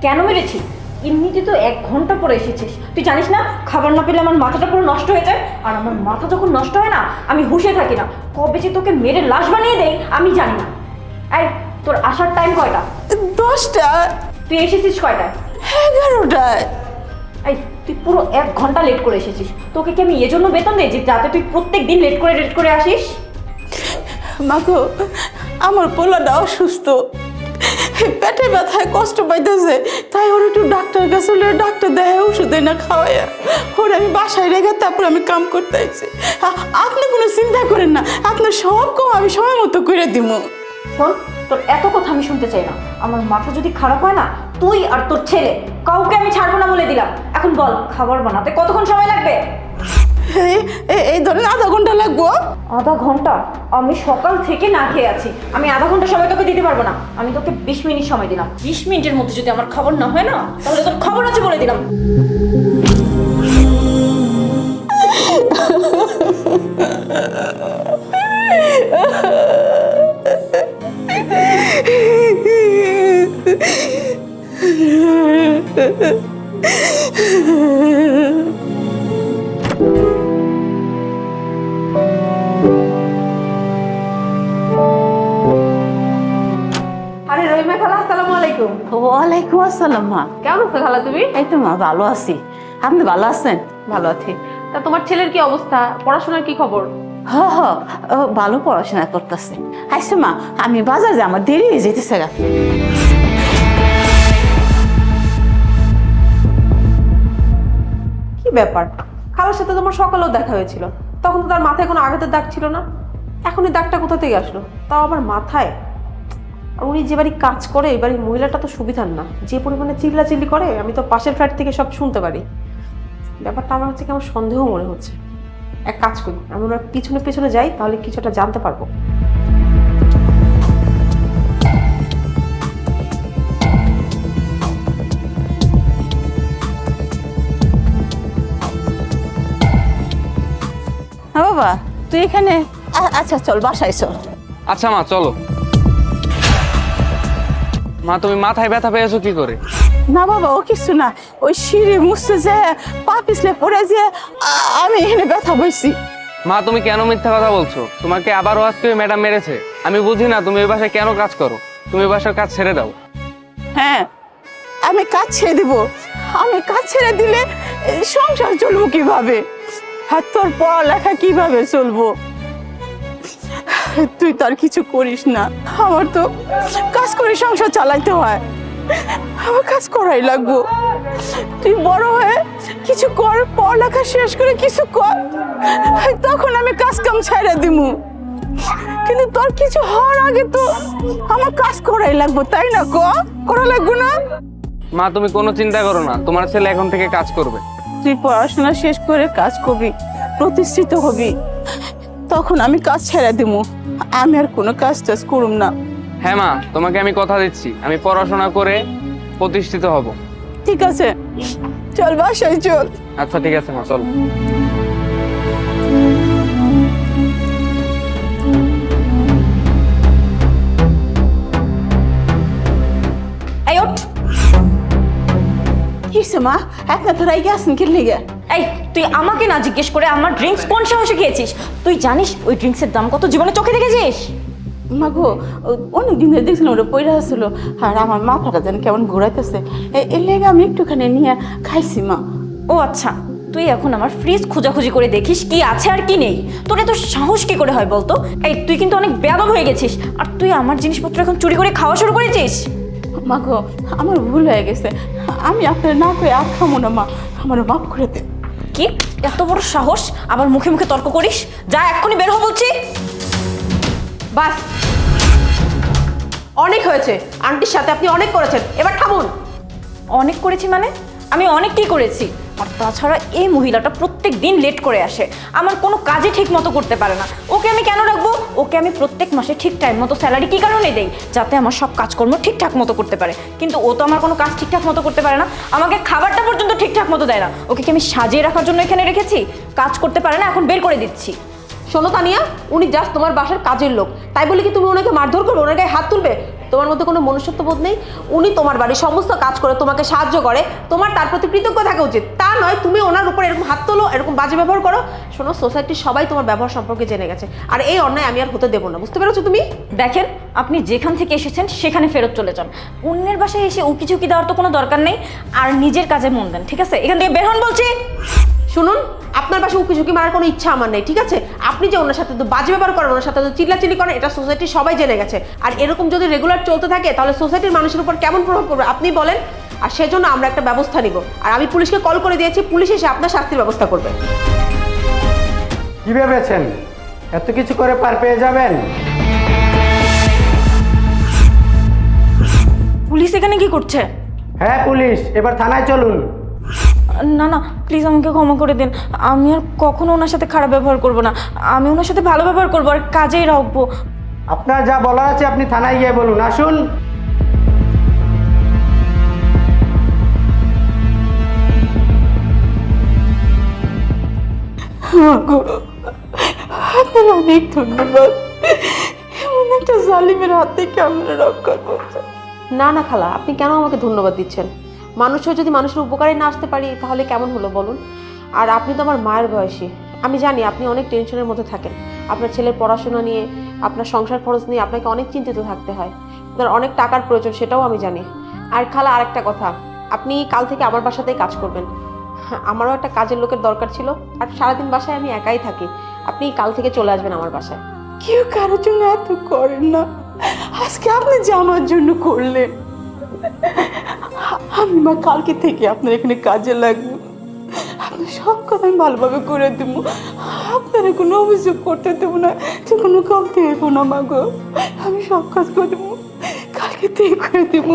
কেন মেরেছি? এমনিতে তো 1 ঘন্টা পরে এসেছিস, তুই জানিস না খাবার না পেলে আমার মাথাটা পুরো নষ্ট হয়ে যায়। আর আমার মাথা যখন নষ্ট হয় না আমি হুঁশে থাকি না, কবে যে তোকে মেরে লাশ বানিয়ে দেয় আমি জানি না। এই তোর আসার টাইম কয়টা? 10টা। তুই এসেছিস কয়টায়? 11টায়। এই তুই পুরো 1 ঘন্টা লেট করে এসেছিস। তোকে কি আমি এজন্য বেতন দিই যে যাতে তুই প্রত্যেক দিন লেট করে আসিস? মাগো, আমার পোলাটা অসুস্থ, পেটে ব্যথায় কষ্ট পাইতেছে, তাই ওর একটু ডাক্তার কাছে ডাক্তার দেয়, ওষুধ না খাওয়াইয়া ওর আমি বাসায় রেখে তারপর আমি কাম করতে আইছি। আপনি কোনো চিন্তা করেন না, আপনার সব কম আমি সময় মতো করে দিব। শোন, তোর এত কথা আমি শুনতে চাই না। আমার মাথা যদি খারাপ হয় না, তুই আর তোর ছেলে কাউকে আমি ছাড়বো না বলে দিলাম। এখন বল, খাবার বানাতে কতক্ষণ সময় লাগবে? এই ধরেন আধা ঘন্টা লাগবো। আধা ঘন্টা? আমি সকাল থেকে না খেয়ে আছি, আমি আধা ঘন্টা সময় তোকে দিতে পারবো না। আমি তোকে 20 মিনিট সময় দিলাম। 20 মিনিটের মধ্যে যদি আমার খবর না হয় না, তাহলে তোর খবর আছে বলে দিলাম। আরে রহিমা খালা, আসসালামু আলাইকুম। ওয়ালাইকুম আসসালাম মা। কেমন আছো খালা তুমি? এই তো মা ভালো আছি, আপনি ভালো আছেন? ভালো আছি। তা তোমার ছেলের কি অবস্থা, পড়াশোনার কি খবর? হ হ, ও ভালো পড়াশোনা করতেছে। আচ্ছা মা, আমি বাজার যে আমার দেরি হয়ে যেতেছে গা। কি ব্যাপার, খালার সাথে তোমার সকালেও দেখা হয়েছিল, তখন তো তার মাথায় কোনো আঘাতের দাগ ছিল না, এখন এই দাগটা কোথা থেকে আসলো, তাও আবার মাথায়? আর উনি যে বাড়ি কাজ করে এই বাড়ির মহিলাটা তো সুবিধার না, যে পরিমাণে চিল্লাচিল্লি করে আমি তো পাশের ফ্ল্যাট থেকে সব শুনতে পারি। ব্যাপারটা আমার হচ্ছে কেমন সন্দেহ মনে হচ্ছে। এক কাজ করি, আমি ওনার পিছনে পিছনে যাই, তাহলে কিছুটা জানতে পারবো। হ্যাঁ বাবা, তুই এখানে আচ্ছা চল বাসায় চল। আচ্ছা মা চলো। মা তুমি মাথায় ব্যথা পেয়েছো কি করে? না বাবা, ও কিছু না, ওই সিঁড়ি মুছতে যে পা পিছলে পড়ে যে আমি এখানে ব্যথা পাইছি। মা তুমি কেন মিথ্যা কথা বলছো? তোমাকে আবারও আজকে ম্যাডাম মেরেছে। আমি বুঝি না তুমি ওই বাসায় কেন কাজ করো। তুমি ওই বাসার কাজ ছেড়ে দাও। হ্যাঁ, আমি কাজ ছেড়ে দিব। আমি কাজ ছেড়ে দিলে সংসার চলবো কিভাবে, আর তোর পড়ালেখা কিভাবে চলবো? তুই তার কিছু করিস না, আমার তো কাজ করে সংসার চালাইতে হয়, আমার কাজ করাই লাগবো। তুই বড় হয়ে কিছু কর, পড়ালেখা শেষ করে কিছু কর, তখন আমি কাজ কাম ছেড়ে দিমু। কিন্তু তোর কিছু হওয়ার আগে তো আমার কাজ করাই লাগবো, তাই না? করা লাগবো না? মা তুমি কোনো চিন্তা করো না, তোমার ছেলে এখন থেকে কাজ করবে। তুই পড়াশোনা শেষ করে কাজ করবি, প্রতিষ্ঠিত হবি, তখন আমি কাজ ছেড়ে দিমু। আমি আর কোনো কাজ টাজ করুম না। হ্যাঁ মা, তোমাকে আমি কথা দিচ্ছি, আমি পড়াশোনা করে প্রতিষ্ঠিত হব। ঠিক আছে, চল বাসায় চল। আচ্ছা ঠিক আছে মা, চলো। এই ওঠ। কিসে মা, একটা তো রাইগে আসেন কি লেগে? এই তুই আমাকে না জিজ্ঞেস করে আমার ড্রিঙ্কস কোন সাহসে খেয়েছিস? তুই জানিস ওই ড্রিঙ্কসের দাম কত? জীবনে চোখে দেখেছিস? মা গো, অনেকদিন ধরে দেখছিলাম ওটা পয়রা আসছিল, আর আমার মাথাটা যেন কেমন ঘোরাইতেছে, এর লেগে আমি একটুখানি নিয়ে খাইছি মা। ও আচ্ছা, তুই এখন আমার ফ্রিজ খোঁজাখুঁজি করে দেখিস কি আছে আর কি নেই। তোর এত সাহস কি করে হয় বলতো? এই তুই কিন্তু অনেক বেয়াদব হয়ে গেছিস। আর তুই আমার জিনিসপত্র এখন চুরি করে খাওয়া শুরু করেছিস। মা গো, আমার ভুল হয়ে গেছে, আমি আপনার না করে আর খামো না মা, আমার মাফ করে দে। কি এত বড় সাহস, আবার মুখে মুখে তর্ক করিস? যা এক্ষুনি বের হ বলছি। বাস, অনেক হয়েছে, আন্টির সাথে আপনি অনেক করেছেন, এবার থামুন। অনেক করেছি মানে? আমি অনেকটাই করেছি। আর তাছাড়া এই মহিলাটা প্রত্যেক দিন লেট করে আসে, আমার কোনো কাজই ঠিক মতো করতে পারে না। ওকে আমি কেন রাখবো? ওকে আমি প্রত্যেক মাসে ঠিক টাইম মতো স্যালারি কী কারণে দেই? যাতে আমার সব কাজকর্ম ঠিকঠাক মতো করতে পারে। কিন্তু ও তো আমার কোনো কাজ ঠিকঠাক মতো করতে পারে না, আমাকে খাবারটা পর্যন্ত ঠিকঠাক মতো দেয় না। ওকে কি আমি সাজিয়ে রাখার জন্য এখানে রেখেছি? কাজ করতে পারে না, এখন বের করে দিচ্ছি। শোনো তানিয়া, উনি জাস্ট তোমার বাসার কাজের লোক, তাই বলে কি তুমি ওনাকে মারধর করবে, ওনার গায়ে হাত তুলবে? তো তোমার মধ্যে কোনো মনুষ্যত্ব বোধ নেই। উনি তোমার বাড়ির সমস্ত কাজ করে তোমাকে সাহায্য করে, তোমার তার প্রতি কৃতজ্ঞ থাকা উচিত। তা নয় তুমি ওনার উপর এরকম হাত তোলো, এরকম বাজে ব্যবহার করো। শোনো, সোসাইটির সবাই তোমার ব্যবহার সম্পর্কে জেনে গেছে, আর এই অন্যায় আমি আর হতে দেবো না, বুঝতে পেরেছো তুমি? দেখেন, আপনি যেখান থেকে এসেছেন সেখানে ফেরত চলে যান। অন্যের বাসায় এসে উকি দেওয়ার তো কোনো দরকার নেই। আর নিজের কাজে মন দেন, ঠিক আছে? এখান থেকে বের হন বলছি। শুনুন, আপনার পাশে উকি ঝুঁকি মারার কোনো ইচ্ছা আমার নেই, ঠিক আছে? আপনি যে ওনার সাথে তো বাজে ব্যবহার করেন, ওনার সাথে তো চিল্লাচিল্লি করেন, এটা সোসাইটির সবাই জেনে গেছে। আর এরকম যদি রেগুলার চলতে থাকে তাহলে সোসাইটির মানুষের উপর কেমন প্রভাব পড়বে আপনি বলেন। আর সেজন্য আমরা একটা ব্যবস্থা নিব, আর আমি পুলিশকে কল করে দিয়েছি, পুলিশ এসে আপনার শাস্তির ব্যবস্থা করবে। কি ভেবেছেন এত কিছু করে পার পেয়ে যাবেন? পুলিশ এখানে কি করছে? হ্যাঁ পুলিশ, এবার থানায় চলুন। না না, প্লিজ আমাকে ক্ষমা করে দিন। আমি আর কখনো ওনার সাথে খারাপ ব্যবহার করব না। আমি ওনার সাথে ভালো ব্যবহার করবো আর কাজেই রাখবো। আপনার যা বলা আছে আপনি থানায় গিয়ে বলুন। আসুন। আপনার অনেক ধন্যবাদ, এমন একটা জালিমের হাত থেকে আপনারা রক্ষা করছেন। না না খালা, আপনি কেন আমাকে ধন্যবাদ দিচ্ছেন? মানুষ হয়ে যদি মানুষের উপকারে না আসতে পারি তাহলে কেমন হলো বলুন? আর আপনি তো আমার মায়ের বয়সী, আমি জানি আপনি অনেক টেনশনের মধ্যে থাকেন। আপনার ছেলের পড়াশোনা নিয়ে, আপনার সংসার খরচ নিয়ে আপনাকে অনেক চিন্তিত থাকতে হয়। আপনার অনেক টাকার প্রয়োজন, সেটাও আমি জানি। আর খালা, আরেকটা কথা, আপনি কাল থেকে আমার বাসাতেই কাজ করবেন। আমারও একটা কাজের লোকের দরকার ছিল, আর সারাদিন বাসায় আমি একাই থাকি। আপনি কাল থেকে চলে আসবেন আমার বাসায়। কেউ কারোর জন্য এত করেন না, আজকে আপনি যে আমার জন্য করলেন। আমি মা কালকে থেকে আপনার এখানে কাজে লাগবো, আপনার সব কথা আমি ভালোভাবে করে দেবো। আপনারা কোনো অভিযোগ করতে দেবো না, যে কোনো কাম দেবো না মা গো। আমি সব কাজ করে দেবো, কালকে থেকে করে দেবো।